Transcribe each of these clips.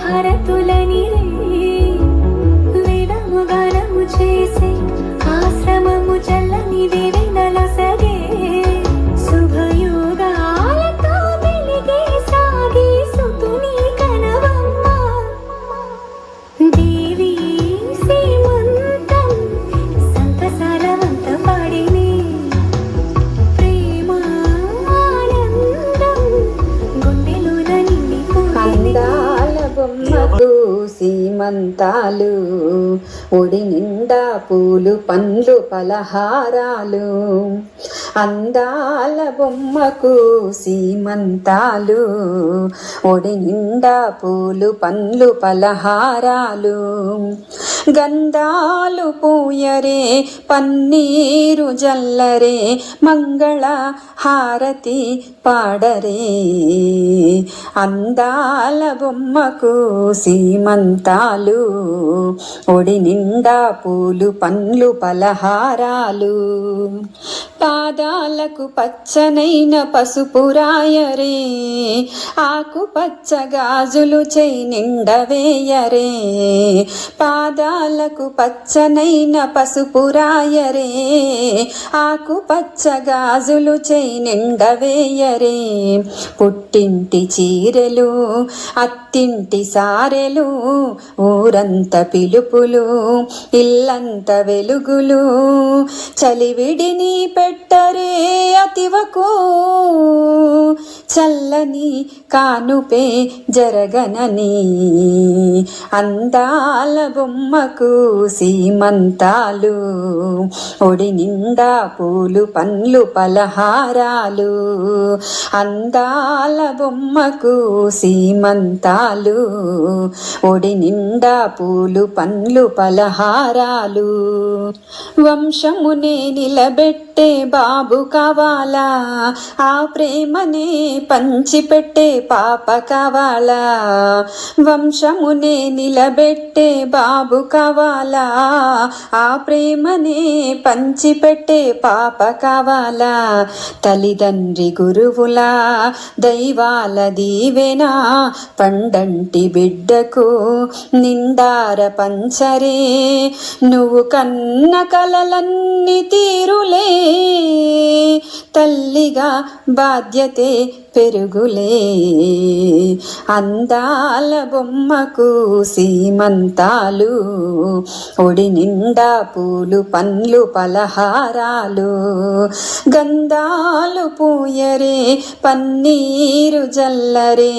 హరతులని వేదము గానము చేసే ఆశ్రమము చల్లని దేవెనల సగే శుభయోగాలతో వెలిగే సాగే సుతుని కనవమ్మ దేవి సీమంతం సంతసారవంత పాడిని ప్రేమ ఆనందం గుండెలోన నిండిపోయింది బొమ్మకు సీమంతాలు ఒడి నిండా పూలు పండ్లు పలహారాలు అందాల బొమ్మకు సీమంతాలు ఒడి నిండా పూలు పండ్లు పలహారాలు గంధాలు పూయరే పన్నీరు జల్లరే మంగళ హారతి పాడరే అందాల బొమ్మకు సీమంతాలు ఒడి నిండా పూలు పండ్లు పలహారాలు పాదాలకు పచ్చనైన పసుపు రాయరే ఆకుపచ్చ గాజులు చేయి నిండవేయరే పాదాలకు పచ్చనైన పసుపు రాయరే ఆకుపచ్చ గాజులు చేయి నిండవేయరే పుట్టింటి చీరెలు అత్తింటి సారెలు ఊరంత పిలుపులు ఇల్లంత వెలుగులు చలివిడిని పెట్టరే అతివకు చల్లని కానుపే జరగనని అందాల బొమ్మకు సీమంతాలు ఒడి నిండా పూలు పండ్లు పలహారాలు అందాల బొమ్మకు సీమంతాలు ఒడి నిండా పూలు పండ్లు పలహారాలు వంశమునే నిలబెట్టే బాబు కావాలా ఆ ప్రేమనే పంచిపెట్టే పాప కావాలా వంశమునే నిలబెట్టే బాబు కావాలా ఆ ప్రేమనే పంచిపెట్టే పాప కావాలా తల్లిదండ్రి గురువులా దైవాల దీవెన పండంటి బిడ్డకు నిండార పంచరే నువ్వు కన్న కలలన్నీ తీరులే తల్లిగా బాధ్యతే పెరుగులే అందాల బొమ్మకు సీమంతాలు ఒడి నిండా పూలు పండ్లు పలహారాలు గంధాలు పూయరే పన్నీరు జల్లరే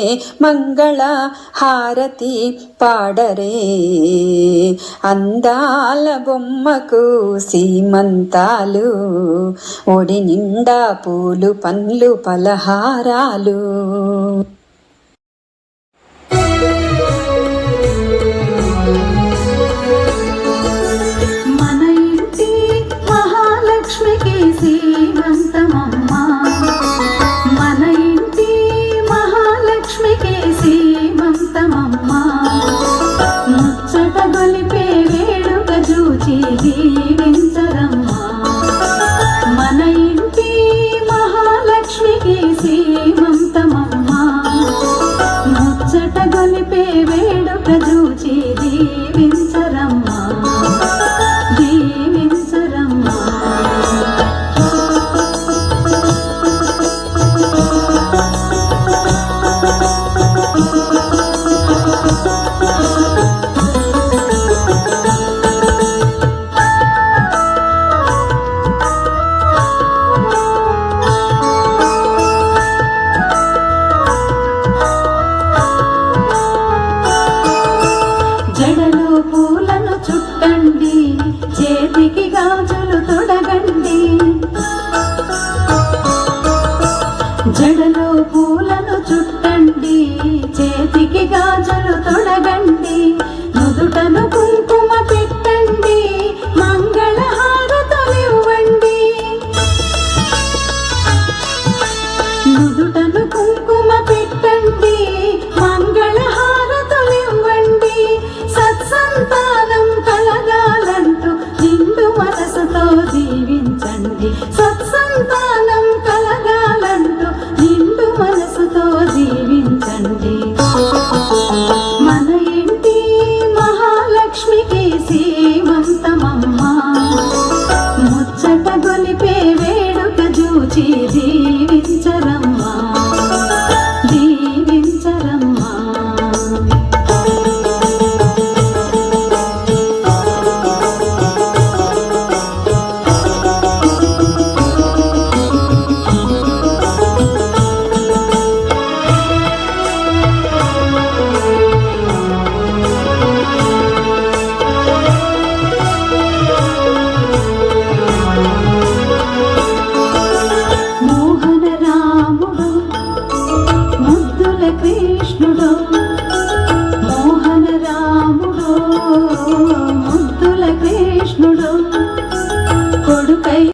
మంగళ హారతి పాడరే అందాల బొమ్మకు సీమంతాలు ఒడి నిండా పూలు పండ్లు పలహారాలు మన ఇంటి మహాలక్ష్మికి సీమంతమమ్మ మన ఇంటి మహాలక్ష్మికి సీమంతమమ్మ ముచ్చట గొలిపే వేడుక చూచి దీవించరమ్మా మన ఇంటి మహాలక్ష్మికి సీమంతమమ్మ ముచ్చట గొలిపే వేడుక చూచి దీవించరమ్మా